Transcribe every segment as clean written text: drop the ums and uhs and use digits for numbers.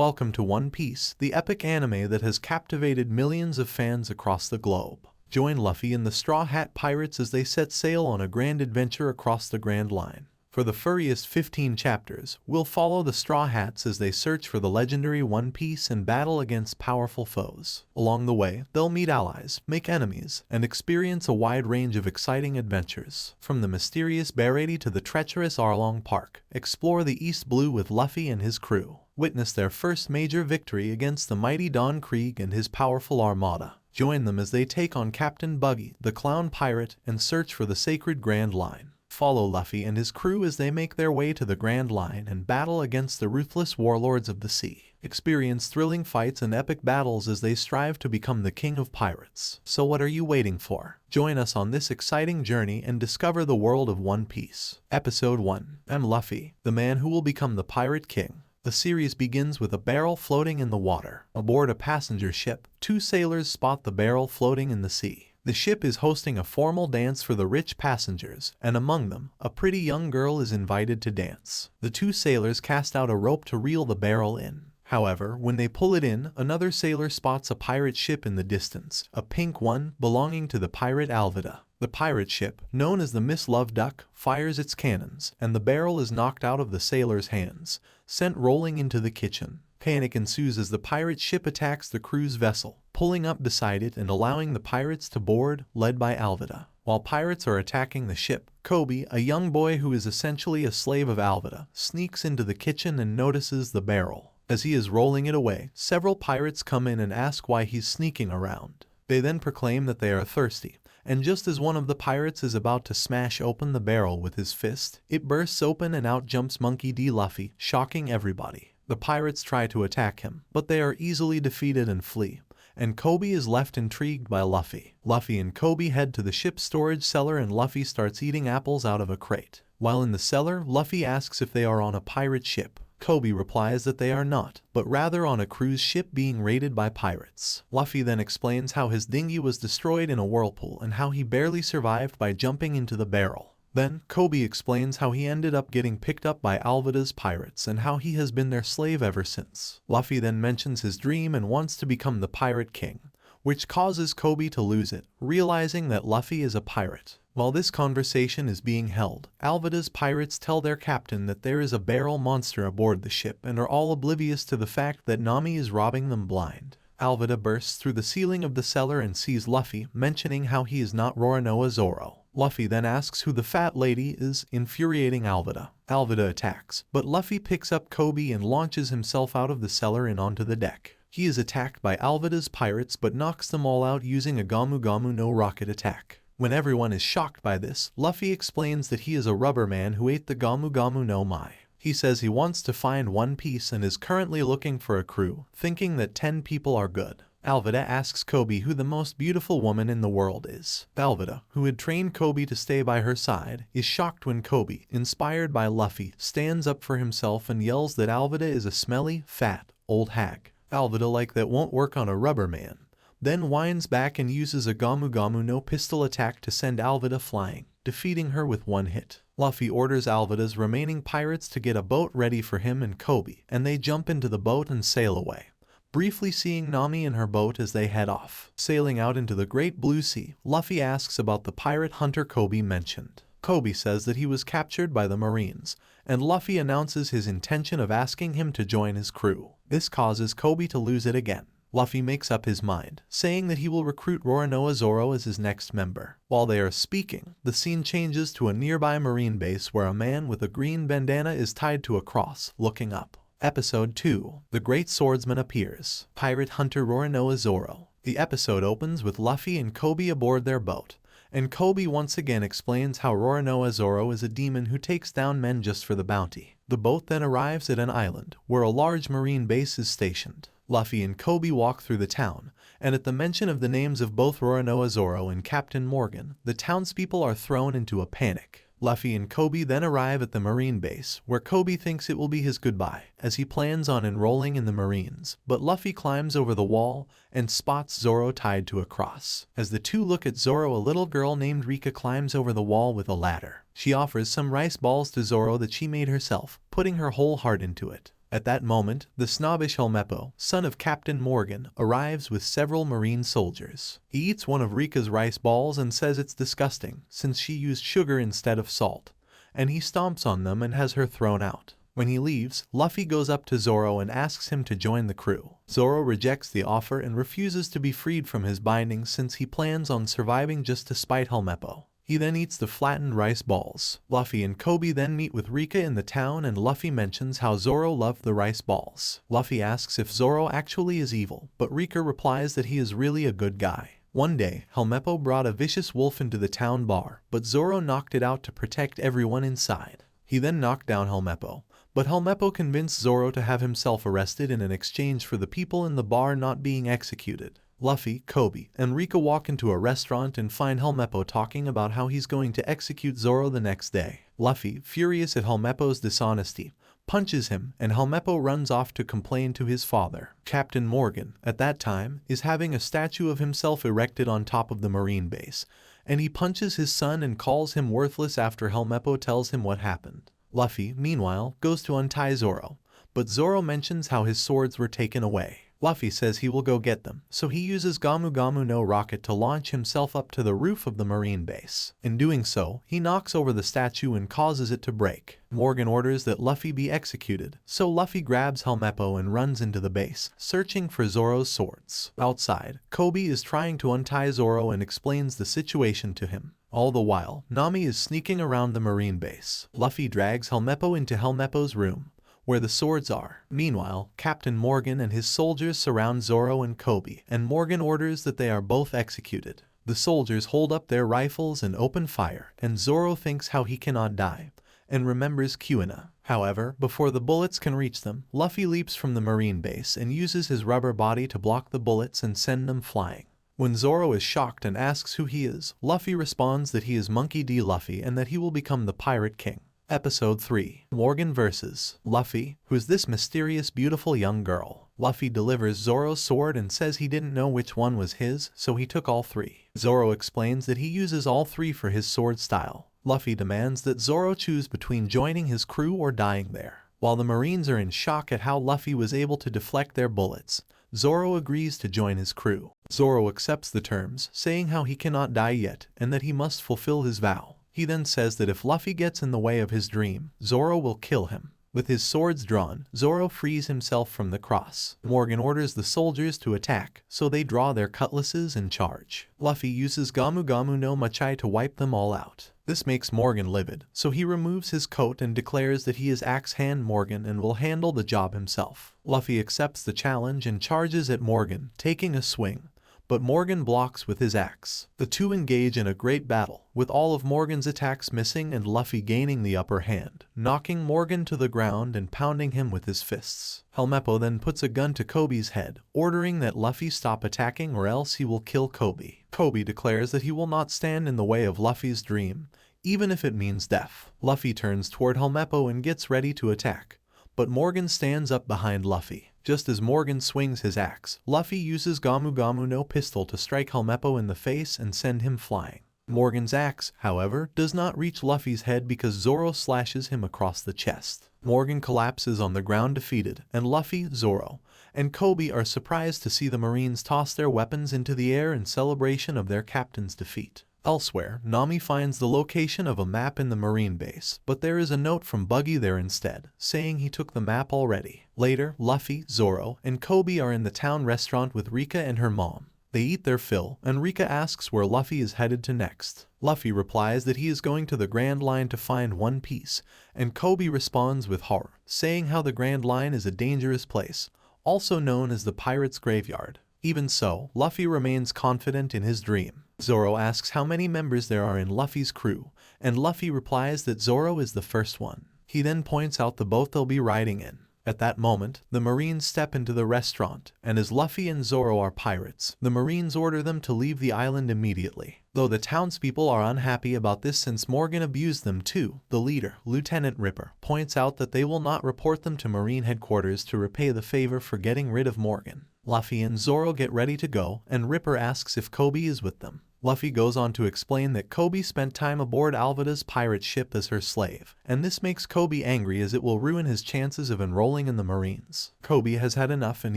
Welcome to One Piece, the epic anime that has captivated millions of fans across the globe. Join Luffy and the Straw Hat Pirates as they set sail on a grand adventure across the Grand Line. For the furriest 15 chapters, we'll follow the Straw Hats as they search for the legendary One Piece and battle against powerful foes. Along the way, they'll meet allies, make enemies, and experience a wide range of exciting adventures. From the mysterious Barady to the treacherous Arlong Park, explore the East Blue with Luffy and his crew. Witness their first major victory against the mighty Don Krieg and his powerful armada. Join them as they take on Captain Buggy, the Clown Pirate, and search for the sacred Grand Line. Follow Luffy and his crew as they make their way to the Grand Line and battle against the ruthless warlords of the sea. Experience thrilling fights and epic battles as they strive to become the king of pirates. So what are you waiting for? Join us on this exciting journey and discover the world of One Piece. Episode 1. M Luffy, the man who will become the Pirate King. The series begins with a barrel floating in the water. Aboard a passenger ship, two sailors spot the barrel floating in the sea. The ship is hosting a formal dance for the rich passengers, and among them, a pretty young girl is invited to dance. The two sailors cast out a rope to reel the barrel in. However, when they pull it in, another sailor spots a pirate ship in the distance, a pink one belonging to the pirate Alvida. The pirate ship, known as the Miss Love Duck, fires its cannons, and the barrel is knocked out of the sailor's hands, sent rolling into the kitchen. Panic ensues as the pirate ship attacks the crew's vessel, pulling up beside it and allowing the pirates to board, led by Alvida. While pirates are attacking the ship, Kobe, a young boy who is essentially a slave of Alvida, sneaks into the kitchen and notices the barrel. As he is rolling it away, several pirates come in and ask why he's sneaking around. They then proclaim that they are thirsty, and just as one of the pirates is about to smash open the barrel with his fist, it bursts open and out jumps Monkey D. Luffy, shocking everybody. The pirates try to attack him, but they are easily defeated and flee, and Kobe is left intrigued by Luffy. Luffy and Kobe head to the ship's storage cellar and Luffy starts eating apples out of a crate. While in the cellar, Luffy asks if they are on a pirate ship. Kobe replies that they are not, but rather on a cruise ship being raided by pirates. Luffy then explains how his dinghy was destroyed in a whirlpool and how he barely survived by jumping into the barrel. Then, Kobe explains how he ended up getting picked up by Alvida's pirates and how he has been their slave ever since. Luffy then mentions his dream and wants to become the Pirate King, which causes Kobe to lose it, realizing that Luffy is a pirate. While this conversation is being held, Alvida's pirates tell their captain that there is a barrel monster aboard the ship and are all oblivious to the fact that Nami is robbing them blind. Alvida bursts through the ceiling of the cellar and sees Luffy, mentioning how he is not Roronoa Zoro. Luffy then asks who the fat lady is, infuriating Alvida. Alvida attacks, but Luffy picks up Kobe and launches himself out of the cellar and onto the deck. He is attacked by Alvida's pirates but knocks them all out using a Gamu Gamu no rocket attack. When everyone is shocked by this, Luffy explains that he is a rubber man who ate the Gamu Gamu no Mai. He says he wants to find One Piece and is currently looking for a crew, thinking that 10 people are good. Alvida asks Kobe who the most beautiful woman in the world is. Alvida, who had trained Kobe to stay by her side, is shocked when Kobe, inspired by Luffy, stands up for himself and yells that Alvida is a smelly, fat, old hag. Alvida, like that won't work on a rubber man, then whines back and uses a Gamu Gamu no pistol attack to send Alvida flying, defeating her with one hit. Luffy orders Alvida's remaining pirates to get a boat ready for him and Kobe, and they jump into the boat and sail away, briefly seeing Nami in her boat as they head off. Sailing out into the Great Blue Sea, Luffy asks about the pirate hunter Kobe mentioned. Kobe says that he was captured by the Marines, and Luffy announces his intention of asking him to join his crew. This causes Kobe to lose it again. Luffy makes up his mind, saying that he will recruit Roronoa Zoro as his next member. While they are speaking, the scene changes to a nearby marine base where a man with a green bandana is tied to a cross, looking up. Episode 2. The Great Swordsman appears. Pirate hunter Roronoa Zoro. The episode opens with Luffy and Kobe aboard their boat, and Kobe once again explains how Roronoa Zoro is a demon who takes down men just for the bounty. The boat then arrives at an island, where a large marine base is stationed. Luffy and Kobe walk through the town, and at the mention of the names of both Roronoa Zoro and Captain Morgan, the townspeople are thrown into a panic. Luffy and Kobe then arrive at the Marine base, where Kobe thinks it will be his goodbye, as he plans on enrolling in the Marines, but Luffy climbs over the wall and spots Zoro tied to a cross. As the two look at Zoro, a little girl named Rika climbs over the wall with a ladder. She offers some rice balls to Zoro that she made herself, putting her whole heart into it. At that moment, the snobbish Helmeppo, son of Captain Morgan, arrives with several marine soldiers. He eats one of Rika's rice balls and says it's disgusting, since she used sugar instead of salt, and he stomps on them and has her thrown out. When he leaves, Luffy goes up to Zoro and asks him to join the crew. Zoro rejects the offer and refuses to be freed from his bindings since he plans on surviving just to spite Helmeppo. He then eats the flattened rice balls. Luffy and Kobe then meet with Rika in the town and Luffy mentions how Zoro loved the rice balls. Luffy asks if Zoro actually is evil, but Rika replies that he is really a good guy. One day, Helmeppo brought a vicious wolf into the town bar, but Zoro knocked it out to protect everyone inside. He then knocked down Helmeppo, but Helmeppo convinced Zoro to have himself arrested in an exchange for the people in the bar not being executed. Luffy, Kobe, and Rika walk into a restaurant and find Helmeppo talking about how he's going to execute Zoro the next day. Luffy, furious at Helmeppo's dishonesty, punches him and Helmeppo runs off to complain to his father. Captain Morgan, at that time, is having a statue of himself erected on top of the marine base, and he punches his son and calls him worthless after Helmeppo tells him what happened. Luffy, meanwhile, goes to untie Zoro, but Zoro mentions how his swords were taken away. Luffy says he will go get them, so he uses Gamu Gamu no rocket to launch himself up to the roof of the marine base. In doing so, he knocks over the statue and causes it to break. Morgan orders that Luffy be executed, so Luffy grabs Helmeppo and runs into the base, searching for Zoro's swords. Outside, Kobe is trying to untie Zoro and explains the situation to him. All the while, Nami is sneaking around the marine base. Luffy drags Helmeppo into Helmeppo's room, where the swords are. Meanwhile, Captain Morgan and his soldiers surround Zoro and Kobe, and Morgan orders that they are both executed. The soldiers hold up their rifles and open fire, and Zoro thinks how he cannot die, and remembers Kuina. However, before the bullets can reach them, Luffy leaps from the marine base and uses his rubber body to block the bullets and send them flying. When Zoro is shocked and asks who he is, Luffy responds that he is Monkey D. Luffy and that he will become the Pirate King. Episode 3. Morgan vs. Luffy. Who's this mysterious beautiful young girl? Luffy delivers Zoro's sword and says he didn't know which one was his, so he took all three. Zoro explains that he uses all three for his sword style. Luffy demands that Zoro choose between joining his crew or dying there. While the Marines are in shock at how Luffy was able to deflect their bullets, Zoro agrees to join his crew. Zoro accepts the terms, saying how he cannot die yet and that he must fulfill his vow. He then says that if Luffy gets in the way of his dream, Zoro will kill him. With his swords drawn, Zoro frees himself from the cross. Morgan orders the soldiers to attack, so they draw their cutlasses and charge. Luffy uses Gamu Gamu no Machai to wipe them all out. This makes Morgan livid, so he removes his coat and declares that he is Axe Hand Morgan and will handle the job himself. Luffy accepts the challenge and charges at Morgan, taking a swing, but Morgan blocks with his axe. The two engage in a great battle, with all of Morgan's attacks missing and Luffy gaining the upper hand, knocking Morgan to the ground and pounding him with his fists. Helmeppo then puts a gun to Kobe's head, ordering that Luffy stop attacking or else he will kill Kobe. Kobe declares that he will not stand in the way of Luffy's dream, even if it means death. Luffy turns toward Helmeppo and gets ready to attack, but Morgan stands up behind Luffy. Just as Morgan swings his axe, Luffy uses Gamu Gamu no pistol to strike Helmeppo in the face and send him flying. Morgan's axe, however, does not reach Luffy's head because Zoro slashes him across the chest. Morgan collapses on the ground defeated, and Luffy, Zoro, and Kobe are surprised to see the Marines toss their weapons into the air in celebration of their captain's defeat. Elsewhere, Nami finds the location of a map in the marine base, but there is a note from Buggy there instead, saying he took the map already. Later, Luffy, Zoro, and Kobe are in the town restaurant with Rika and her mom. They eat their fill, and Rika asks where Luffy is headed to next. Luffy replies that he is going to the Grand Line to find One Piece, and Kobe responds with horror, saying how the Grand Line is a dangerous place, also known as the Pirate's Graveyard. Even so, Luffy remains confident in his dream. Zoro asks how many members there are in Luffy's crew, and Luffy replies that Zoro is the first one. He then points out the boat they'll be riding in. At that moment, the Marines step into the restaurant, and as Luffy and Zoro are pirates, the Marines order them to leave the island immediately. Though the townspeople are unhappy about this since Morgan abused them too, the leader, Lieutenant Ripper, points out that they will not report them to Marine headquarters to repay the favor for getting rid of Morgan. Luffy and Zoro get ready to go, and Ripper asks if Kobe is with them. Luffy goes on to explain that Kobe spent time aboard Alvida's pirate ship as her slave, and this makes Kobe angry as it will ruin his chances of enrolling in the Marines. Kobe has had enough and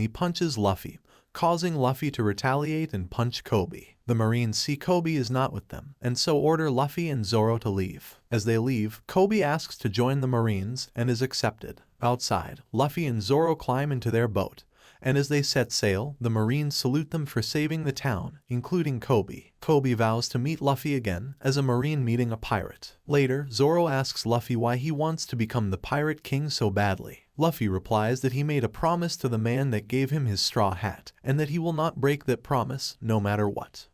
he punches Luffy, causing Luffy to retaliate and punch Kobe. The Marines see Kobe is not with them, and so order Luffy and Zoro to leave. As they leave, Kobe asks to join the Marines and is accepted. Outside, Luffy and Zoro climb into their boat, and as they set sail, the Marines salute them for saving the town, including Kobe. Kobe vows to meet Luffy again as a Marine meeting a pirate. Later, Zoro asks Luffy why he wants to become the Pirate King so badly. Luffy replies that he made a promise to the man that gave him his straw hat, and that he will not break that promise no matter what.